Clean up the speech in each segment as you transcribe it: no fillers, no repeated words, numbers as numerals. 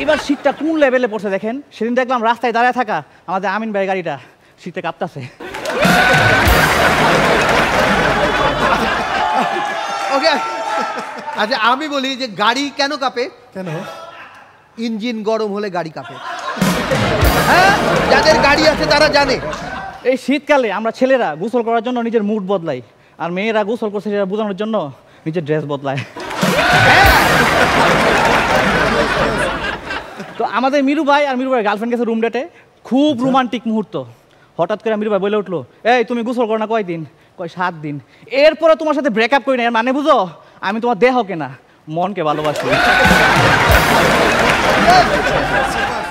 এবার শীতটা কোন লেভেলে পড়ছে দেখেন। সেদিন দেখলাম রাস্তায় দাঁড়ায় থাকা আমাদের আমিন ভাইয়ের গাড়িটা শীতে কাঁপতাছে। ওকে, আচ্ছা আমি বলি যে গাড়ি কেন কাঁপে? কেন? ইঞ্জিন গরম হলে গাড়ি কাঁপে। হ্যাঁ, যাদের গাড়ি আছে তারা জানে। এই শীতকালে আমরা ছেলেরা গোসল করার জন্য নিজের মুড বদলাই, আর মেয়েরা গোসল করছে সেটা বোঝানোর জন্য নিজের ড্রেস বদলায়। তো আমাদের মিরু ভাই আর মিরু ভাইয়ের গার্লফ্রেন্ড গেছে রুম ডেটে, খুব রোমান্টিক মুহূর্ত। হঠাৎ করে মিরু ভাই বলে উঠলো, এই তুমি গোসল করো না কয়দিন? কয় 7 দিন। এরপরে তোমার সাথে ব্রেকআপ করি না, এর মানে বুঝো আমি তোমার দেহকে না মনকে ভালোবাসি।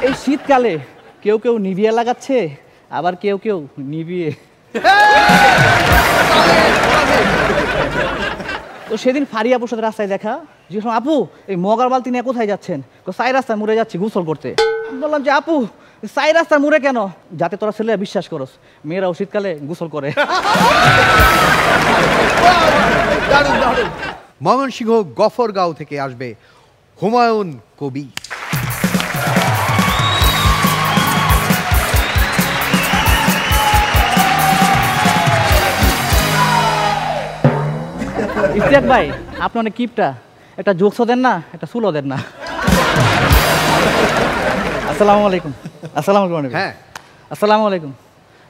এই শীতকালে কেউ কেউ নিভিয়ে লাগাচ্ছে, আবার কেউ কেউ নিভিয়ে। তো সেদিন ফারিয়া আপুর সাথে রাস্তায় দেখা, জিজ্ঞেস আপু এই মগার বালতি নিয়ে কোথায় যাচ্ছেন? সাই রাস্তায় মুড়ে যাচ্ছি গোসল করতে। বললাম যে আপু সাই রাস্তায় মুড়ে কেন? যাতে তোরা ছেলেরা বিশ্বাস করস মেয়েরাও শীতকালে গোসল করে। দারুণ দারুণ। ময়মনসিংহ গফরগাঁও থেকে আসবে হুমায়ুন কবি। ইফতিয়াক ভাই আপনি অনেক কিপটা, একটা জোকসও দেন না, একটা চুলও দেন না। আসসালামু আলাইকুম। আসসালামু আলাইকুম। হ্যাঁ আসসালামু আলাইকুম।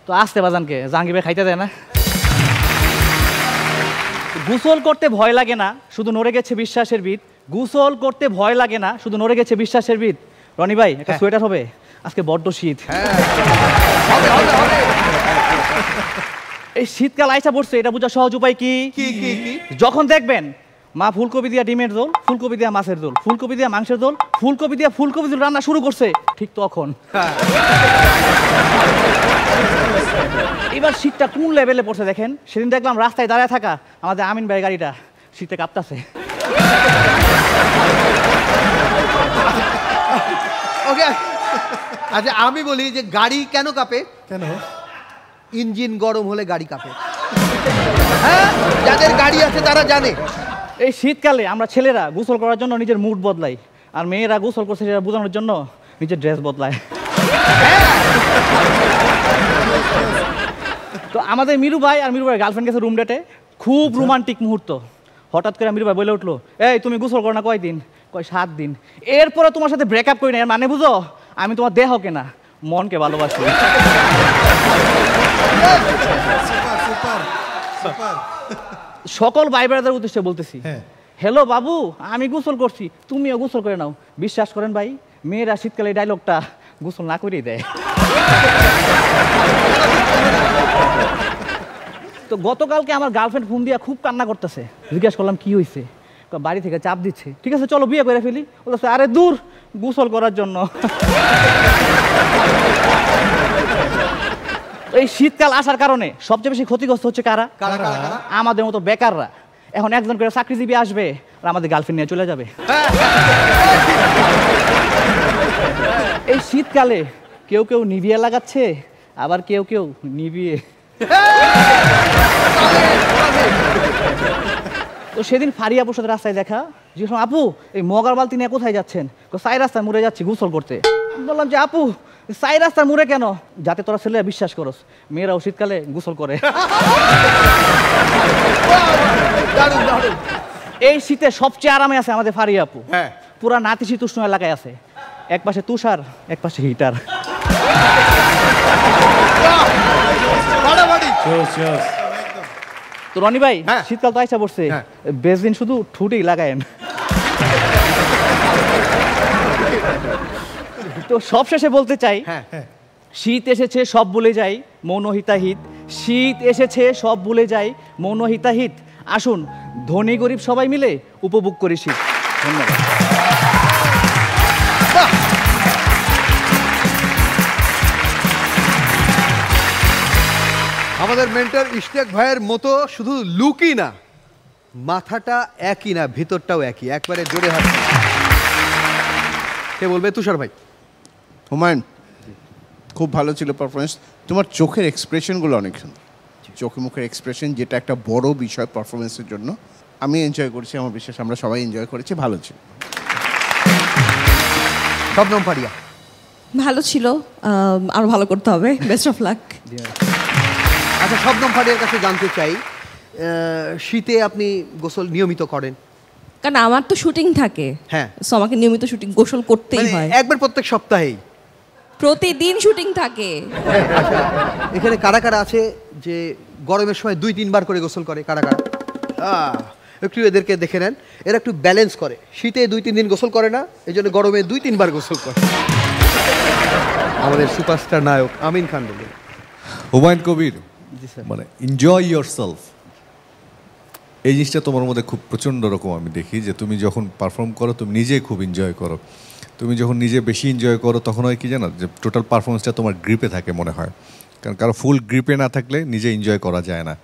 তো আসতে বাজানকে জাহাঙ্গীর ভাই খাইতে দেয় না? গোসল করতে ভয় লাগে না, শুধু নড়ে গেছে বিশ্বাসের ভিত। গোসল করতে ভয় লাগে না, শুধু নড়ে গেছে বিশ্বাসের ভিত। রনি ভাই একটা সোয়েটার হবে, আজকে বড্ড শীত। এই শীতকাল আইসা পড়ছে, এটা বোঝা সহজ উপায় কি? যখন দেখবেন মা ফুলকপি দিয়া ডিমের ঝোল, ফুলকপি দিয়া মাছের ঝোল, ফুলকপি দিয়া মাংসের ঝোল, ফুলকপি দিয়া ফুলকপি ঝোল রান্না শুরু করছে, ঠিক তখন। এবার শীতটা কোন লেভেলে পড়ছে দেখেন। সেদিন দেখলাম রাস্তায় দাঁড়ায় থাকা আমাদের আমিন ভাইয়ের গাড়িটা শীতে কাঁপতাছে। ওকে, আচ্ছা আমি বলি যে গাড়ি কেন কাঁপে? কেন? ইঞ্জিন গরম হলে গাড়ি কাঁপে। হ্যাঁ, যাদের গাড়ি আছে তারা জানে। এই শীতকালে আমরা ছেলেরা গোসল করার জন্য নিজের মুড বদলাই, আর মেয়েরা গোসল করছে সেটা বোঝানোর জন্য নিজের ড্রেস বদলায়। তো আমাদের মিরু ভাই আর মিরু ভাইয়ের গার্লফ্রেন্ড গেছে রুম ডেটে, খুব রোমান্টিক মুহূর্ত। হঠাৎ করে মিরু ভাই বলে উঠলো, এই তুমি গোসল করো না কয়দিন? কয় 7 দিন। এরপরে তোমার সাথে ব্রেকআপ করি না, এর মানে বুঝো আমি তোমার দেহকে না মনকে ভালোবাসি। সকল ভাই বোনদের উদ্দেশ্যে বলতেছি, হ্যালো বাবু আমি গোসল করছি, তুমিও গোসল করে নাও। বিশ্বাস করেন ভাই, মেয়েরা শীতকালে এই ডায়লগটা গোসল না করেই দেয়। তো গতকালকে আমার গার্লফ্রেন্ড ফোন দিয়া খুব কান্না করতেছে। জিজ্ঞাসা করলাম কি হয়েছে? বাড়ি থেকে চাপ দিচ্ছে। ঠিক আছে চলো বিয়ে করে ফেলি। বলতেছে আরে দূর, গোসল করার জন্য। এই শীতকাল আসার কারণে সবচেয়ে বেশি ক্ষতিগ্রস্ত হচ্ছে কারা? আমাদের মতো বেকাররা। এখন একজন করে চাকরিজীবী আসবে আর আমাদের গার্লফ্রেন্ড নিয়ে চলে যাবে। এই শীতকালে কেউ কেউ নিভিয়ে লাগাচ্ছে, আবার কেউ কেউ নিভিয়ে। তো সেদিন ফারিয়া আপুর সাথে রাস্তায় দেখা, জিজ্ঞেস আপু এই মগার বালতি নিয়ে কোথায় যাচ্ছেন? সাই রাস্তায় মুড়ে যাচ্ছি গোসল করতে। বললাম যে আপু সাই রাস্তায় মুড়ে কেন? যাতে তোরা ছেলেরা বিশ্বাস করস মেয়েরাও শীতকালে গোসল করে। এই শীতে সবচেয়ে আরামে আছে আমাদের ফারিয়া আপু। পুরা নাতিশীতোষ্ণ এলাকায় আছে, এক পাশে তুষার এক পাশে হিটার। তো রনি ভাই শীতকাল তো আইসা পড়ছে, বেসদিন শুধু ঠুটেই লাগায়েন। তো সব শেষে বলতে চাই, শীত এসেছে সব ভুলে যাই মৌনহিতাহিত। শীত এসেছে সব ভুলে যাই মৌনহিতাহিত। আসুন ধনী গরিব সবাই মিলে উপভোগ করি শীত। ধন্যবাদ। আমাদের মেন্টর ইশতিয়াক ভাইয়ের মতো শুধু লুকই না, মাথাটা একই না, ভিতরটাও একই। একবারে জোরে হাত। কে বলবে? তুষার ভাই। হুমায়ুন খুব ভালো ছিল পারফরমেন্স। তোমার চোখের এক্সপ্রেশনগুলো অনেক সুন্দর, চোখে মুখের এক্সপ্রেশন, যেটা একটা বড় বিষয় পারফরমেন্সের জন্য। আমি এনজয় করেছি, আমার বিশ্বাস আমরা সবাই এনজয় করেছি, ভালো ছিল। শবনম ফারিয়া। ভালো ছিল, আরো ভালো করতে হবে, বেস্ট অফ লাক। আচ্ছা, শবনম ফারিয়ার কাছে জানতে চাই, শীতে আপনি গোসল নিয়মিত করেন? কারণ আমার তো শুটিং থাকে, হ্যাঁ, সো আমাকে নিয়মিত শুটিং গোসল করতেই হয়। একবার প্রত্যেক সপ্তাহেই? প্রতিদিন শুটিং থাকে। আচ্ছা, এখানে কারা কারা আছে যে গরমের সময় 2-3 বার করে গোসল করে? কারা কারা? একটু এদেরকে দেখে নেন, এরা একটু ব্যালেন্স করে। শীতে 2-3 দিন গোসল করে না, এই জন্য গরমে 2-3 বার গোসল করে। আমাদের সুপারস্টার নায়ক আমিন খান বলবেন। হুমায়ুন কবির, মানে এনজয় ইয়োরসেলফ, এই জিনিসটা তোমার মধ্যে খুব প্রচণ্ড রকম আমি দেখি, যে তুমি যখন পারফর্ম করো তুমি নিজেই খুব এনজয় করো। তুমি যখন নিজে বেশি এনজয় করো তখন হয় কি জানো, যে টোটাল পারফরমেন্সটা তোমার গ্রিপে থাকে মনে হয়। কারণ কারো ফুল গ্রিপে না থাকলে নিজে এনজয় করা যায় না,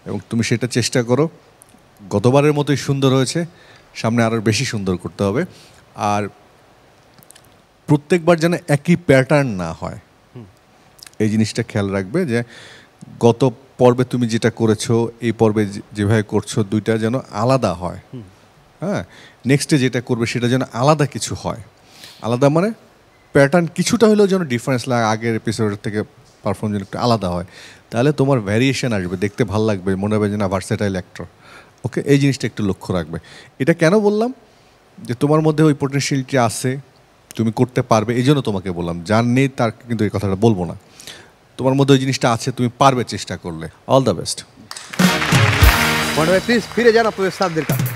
এবং তুমি সেটা চেষ্টা করো। গতবারের মতোই সুন্দর হয়েছে, সামনে আরও বেশি সুন্দর করতে হবে। আর প্রত্যেকবার যেন একই প্যাটার্ন না হয়, এই জিনিসটা খেয়াল রাখবে, যে গত পর্বে তুমি যেটা করেছো এই পর্বে যেভাবে করছো দুইটা যেন আলাদা হয়। হ্যাঁ, নেক্সটে যেটা করবে সেটা যেন আলাদা কিছু হয়। আলাদা মানে প্যাটার্ন কিছুটা হলেও যেন ডিফারেন্স লাগে, আগের এপিসোডের থেকে পারফর্ম যেন একটু আলাদা হয়, তাহলে তোমার ভ্যারিয়েশন আসবে, দেখতে ভালো লাগবে, মনে হবে যে না ভার্সেটাইল অ্যাক্টর। ওকে, এই জিনিসটা একটু লক্ষ্য রাখবে। এটা কেন বললাম, যে তোমার মধ্যে ওই পোটেনশিয়ালটি আছে, তুমি করতে পারবে, এই জন্য তোমাকে বললাম। যার নেই তার কিন্তু এই কথাটা বলবো না, তোমার মধ্যে ওই জিনিসটা আছে, তুমি পারবে চেষ্টা করলে। All the best. প্লিজ ফিরে যান আপনাদের স্টাফদের কাছে।